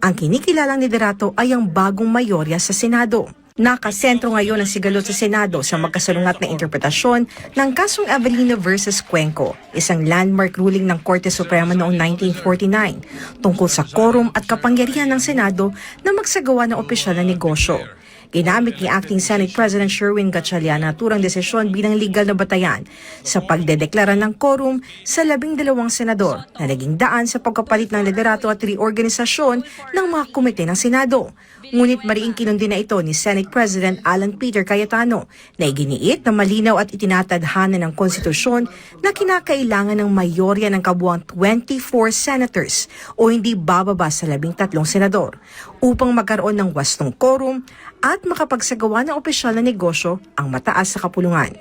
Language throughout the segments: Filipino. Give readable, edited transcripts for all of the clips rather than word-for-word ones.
Ang kinikilalang liderato ay ang bagong mayorya sa Senado. Nakasentro ngayon ang sigalot sa Senado sa magkasalungat na interpretasyon ng kasong Avellino versus Cuenco, isang landmark ruling ng Korte Suprema noong 1949 tungkol sa quorum at kapangyarihan ng Senado na magsagawa ng opisyal na negosyo. Ginamit ni Acting Senate President Sherwin Gatchalian ang naturang desisyon bilang legal na batayan sa pagdedeklara ng quorum sa 12 senador na naging daan sa pagkapalit ng liderato at reorganisasyon ng mga komite ng Senado. Ngunit mariing kinundi na ito ni Senate President Alan Peter Cayetano na iginiit na malinaw at itinatadhana ng konstitusyon na kinakailangan ng mayorya ng kabuuang 24 senators o hindi bababa sa 13 senador upang magkaroon ng wastong quorum at makapagsagawa ng opisyal na negosyo ang mataas sa kapulungan.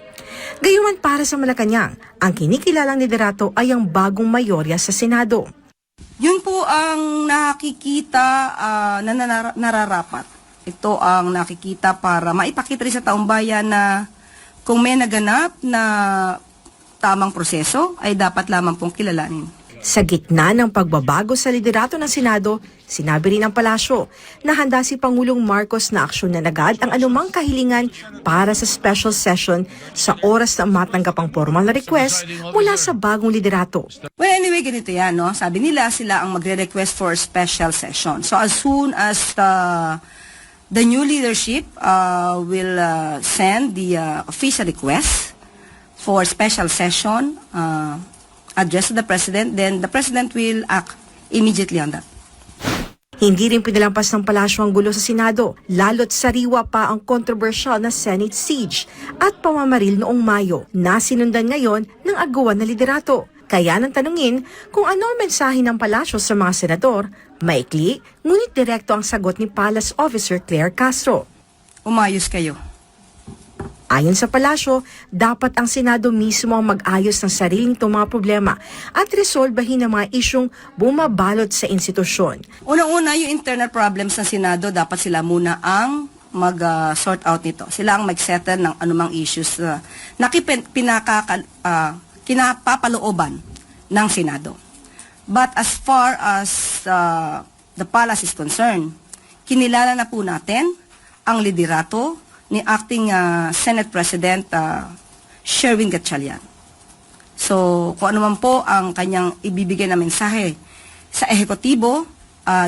Gayunman para sa Malacanang, ang kinikilalang liderato ay ang bagong mayorya sa Senado. Yun po ang nakikita na nararapat. Ito ang nakikita para maipakita rin sa taong bayan na kung may naganap na tamang proseso ay dapat lamang pong kilalanin. Sa gitna ng pagbabago sa liderato ng Senado, sinabi rin ng palasyo na handa si Pangulong Marcos na aksyonan agad ang anumang kahilingan para sa special session sa oras na matanggap ang formal na request mula sa bagong liderato. Well, anyway, ganito yan, no? Sabi nila sila ang magre-request for special session. So as soon as the new leadership will send the official request for special session, address to the President, then the President will act immediately on that. Hindi rin pinalampas ng palasyo ang gulo sa Senado, lalo't sariwa pa ang kontrobersyal na Senate siege at pamamaril noong Mayo na sinundan ngayon ng agawan na liderato. Kaya nang tanungin kung ano ang mensahe ng palasyo sa mga senador, maikli, ngunit direkto ang sagot ni Palace Officer Claire Castro. Umayos kayo. Ayon sa palasyo, dapat ang Senado mismo ang mag-ayos ng sariling itong mga problema at resolbahin ang mga isyong bumabalot sa institusyon. Unang-una, yung internal problems ng Senado, dapat sila muna ang mag-sort out nito. Sila ang mag-settle ng anumang issues na kinapapalooban ng Senado. But as far as the palace is concerned, kinilala na po natin ang liderato ni Acting Senate President Sherwin Gatchalian. So, kung ano man po ang kanyang ibibigay na mensahe sa ehekutibo,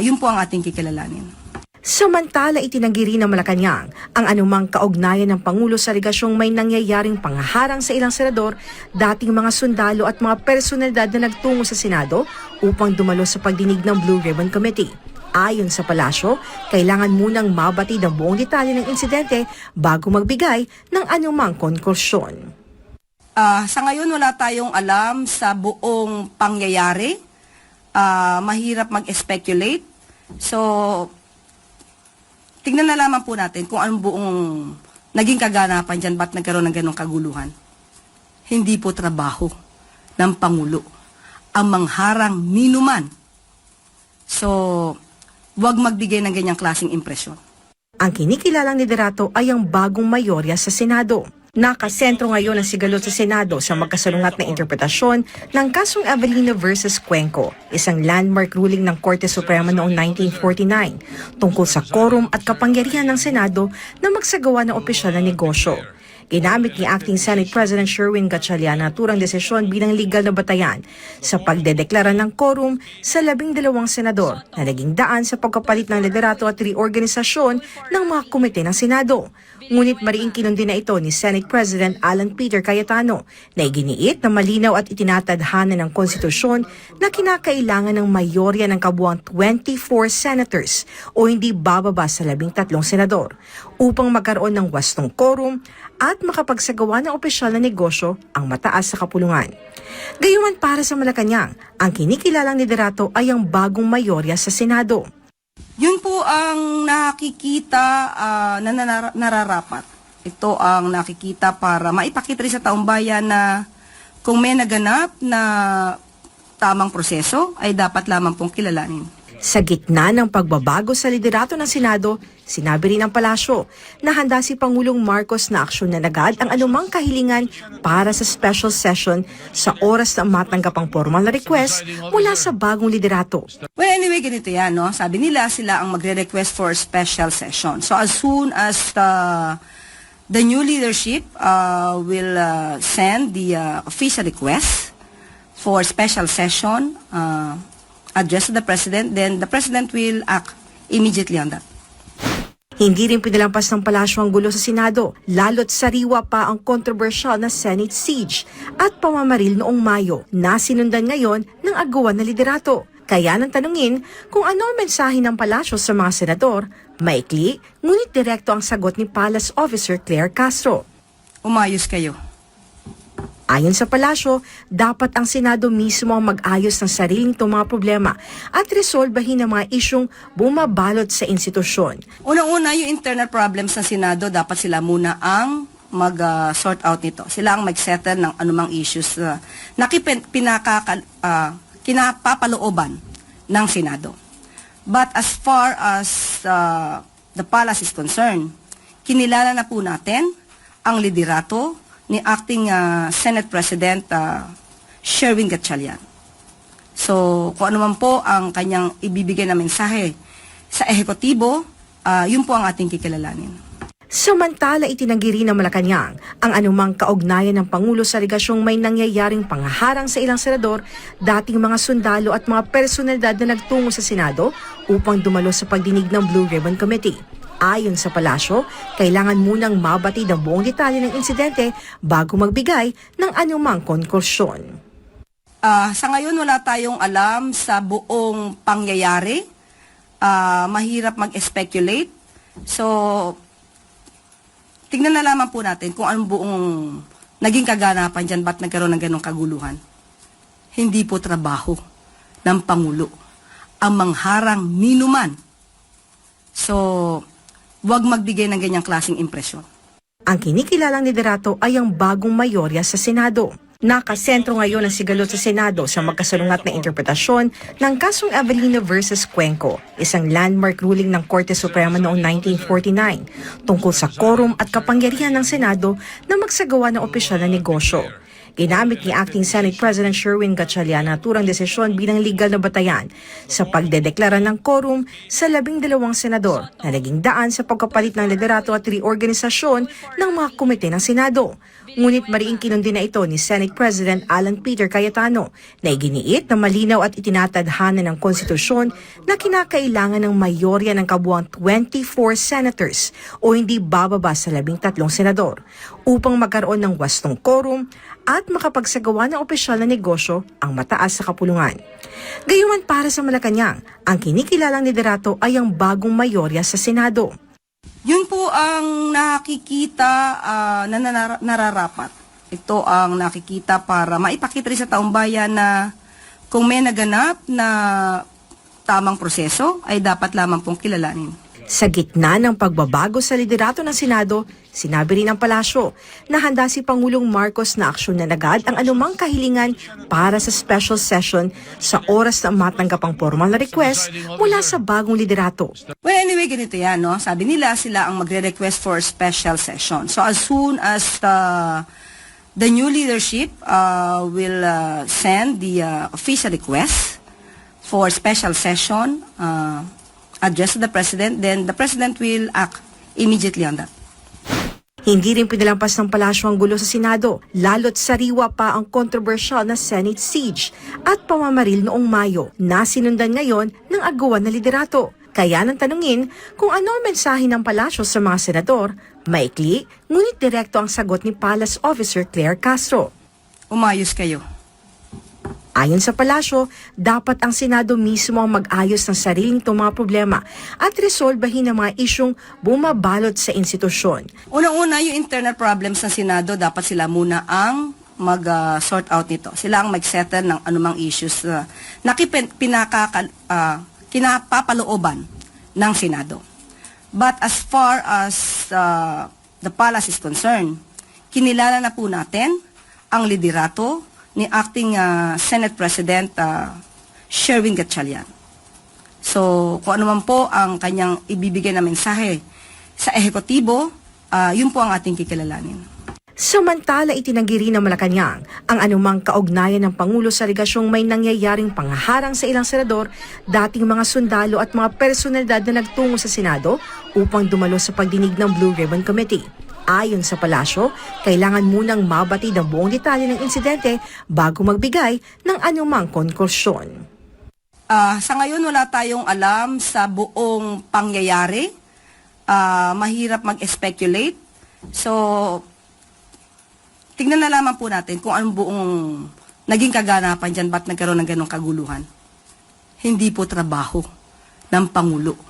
yun po ang ating kikilalanin. Samantala, itinanggi rin ng Malacanang ang anumang kaugnayan ng Pangulo sa aligasyong may nangyayaring pangaharang sa ilang senador, dating mga sundalo at mga personalidad na nagtungo sa Senado upang dumalo sa pagdinig ng Blue Ribbon Committee. Ayon sa palasyo, kailangan munang mabatid ang buong detalye ng insidente bago magbigay ng anumang konklusyon. Sa ngayon, wala tayong alam sa buong pangyayari. Mahirap mag-speculate. So, tingnan na lamang po natin kung anong buong naging kaganapan dyan, ba't nagkaroon ng ganong kaguluhan. Hindi po trabaho ng Pangulo ang mangharang ninuman. So, huwag magbigay ng ganyang klaseng impresyon. Ang kinikilalang liderato ay ang bagong mayorya sa Senado. Nakasentro ngayon ang sigalot sa Senado sa magkasalungat na interpretasyon ng kasong Avellino versus Cuenco, isang landmark ruling ng Korte Suprema noong 1949 tungkol sa quorum at kapangyarihan ng Senado na magsagawa ng opisyal na negosyo. Ginamit ni Acting Senate President Sherwin Gatchalian ang naturang desisyon bilang legal na batayan sa pagdedeklara ng quorum sa 12 senador na naging daan sa pagkapalit ng liderato at reorganisasyon ng mga komite ng Senado. Ngunit mariing kinundi na ito ni Senate President Alan Peter Cayetano na iginiit na malinaw at itinatadhana ng konstitusyon na kinakailangan ng mayorya ng kabuuang 24 senators o hindi bababa sa 13 senador upang magkaroon ng wastong quorum at makapagsagawa ng opisyal na negosyo ang mataas sa kapulungan. Gayunman para sa Malacanang, ang kinikilalang liderato ay ang bagong mayorya sa Senado. Yun po ang nakikita na nararapat. Ito ang nakikita para maipakita rin sa taong bayan na kung may naganap na tamang proseso ay dapat lamang pong kilalanin. Sa gitna ng pagbabago sa liderato ng Senado, sinabi rin ng palasyo na handa si Pangulong Marcos na aksyonan agad ang anumang kahilingan para sa special session sa oras na matanggap ang formal na request mula sa bagong liderato. Well, anyway, ganito yan, no? Sabi nila, sila ang magre-request for special session. So, as soon as the new leadership will send the official request for special session addressed to the President, then the President will act immediately on that. Hindi rin pinalampas ng palasyo ang gulo sa Senado, lalo't sariwa pa ang kontrobersyal na Senate siege at pamamaril noong Mayo na sinundan ngayon ng agawan na liderato. Kaya nang tanungin kung ano ang mensahe ng palasyo sa mga senador, maikli, ngunit direkto ang sagot ni Palace Officer Claire Castro. Umayos kayo. Ayon sa palasyo, dapat ang Senado mismo ang mag-ayos ng sariling mga problema at resolbahin ang mga isyong bumabalot sa institusyon. Unang-una, yung internal problems ng Senado, dapat sila muna ang mag-sort out nito. Sila ang mag-settle ng anumang issues na kinapapalooban ng Senado. But as far as the palace is concerned, kinilala na po natin ang liderato ni acting Senate President Sherwin Gatchalian. So, kung ano man po ang kanyang ibibigay na mensahe sa ehekutibo, yun po ang ating kikilalanin. Samantala, itinanggi rin ng Malacanang ang anumang kaugnayan ng Pangulo sa aligasyong may nangyayaring panghaharang sa ilang senador, dating mga sundalo at mga personalidad na nagtungo sa Senado upang dumalo sa pagdinig ng Blue Ribbon Committee. Ayon sa palasyo, kailangan munang mabatid ang buong detalye ng insidente bago magbigay ng anumang konklusyon. Sa ngayon, wala tayong alam sa buong pangyayari. Mahirap mag-speculate. So, tignan na lamang po natin kung anong buong naging kaganapan dyan, ba't nagkaroon ng ganong kaguluhan. Hindi po trabaho ng Pangulo ang mangharang ninuman. So, huwag magbigay ng ganyang klaseng impresyon. Ang kinikilalang liderato ay ang bagong mayorya sa Senado. Nakasentro ngayon ang sigalot sa Senado sa magkasalungat na interpretasyon ng kasong Avellino versus Cuenco, isang landmark ruling ng Korte Suprema noong 1949 tungkol sa quorum at kapangyarihan ng Senado na magsagawa ng opisyal na negosyo. Ginamit ni Acting Senate President Sherwin Gatchalian ang naturang desisyon bilang legal na batayan sa pagdedeklara ng quorum sa 12 senador na naging daan sa pagkapalit ng liderato at reorganisasyon ng mga komite ng Senado. Ngunit mariing kinundi na ito ni Senate President Alan Peter Cayetano na iginiit na malinaw at itinatadhana ng konstitusyon na kinakailangan ng mayorya ng kabuuang 24 senators o hindi bababa sa 13 senador upang magkaroon ng wastong quorum at makapagsagawa ng opisyal na negosyo ang mataas sa kapulungan. Gayunman para sa Malacanang, ang kinikilalang liderato ay ang bagong mayorya sa Senado. Yun po ang nakikita na nararapat. Ito ang nakikita para maipakita rin sa taong bayan na kung may naganap na tamang proseso ay dapat lamang pong kilalanin. Sa gitna ng pagbabago sa liderato ng Senado, sinabi rin ng palasyo na handa si Pangulong Marcos na aksyonan agad ang anumang kahilingan para sa special session sa oras na matanggap ang formal na request mula sa bagong liderato. Well, anyway, ganito yan, no? Sabi nila, sila ang magre-request for special session. So, as soon as the new leadership will send the official request for special session addressed to the President, then the President will act immediately on that. Hindi rin pinalampas ng palasyo ang gulo sa Senado, lalo't sariwa pa ang kontrobersyal na Senate siege at pamamaril noong Mayo na sinundan ngayon ng agawan na liderato. Kaya nang tanungin kung ano ang mensahe ng palasyo sa mga senador, maikli, ngunit direkto ang sagot ni Palace Officer Claire Castro. Umayos kayo. Ayon sa palasyo, dapat ang Senado mismo ang mag-ayos ng sariling mga problema at resolbahin ang mga isyong bumabalot sa institusyon. Unang-una, yung internal problems ng Senado, dapat sila muna ang mag-sort out nito. Sila ang mag-settle ng anumang issues na kinapapalooban ng Senado. But as far as the palace is concerned, kinilala na po natin ang liderato ni acting Senate President Sherwin Gatchalian. So, kung ano man po ang kanyang ibibigay na mensahe sa ehekutibo, yun po ang ating kikilalanin. Samantala, itinanggi rin ng Malacanang ang anumang kaugnayan ng Pangulo sa aligasyong may nangyayaring panghaharang sa ilang senador, dating mga sundalo at mga personalidad na nagtungo sa Senado upang dumalo sa pagdinig ng Blue Ribbon Committee. Ayon sa palasyo, kailangan munang mabatid ang buong detalye ng insidente bago magbigay ng anumang konklusyon. Sa ngayon, wala tayong alam sa buong pangyayari. Mahirap mag-speculate. So, tingnan na lamang po natin kung anong buong naging kaganapan dyan, ba't nagkaroon ng ganong kaguluhan. Hindi po trabaho ng Pangulo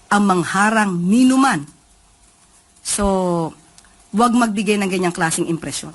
ang mangharang ninuman. So, huwag magbigay ng ganyang klaseng impresyon.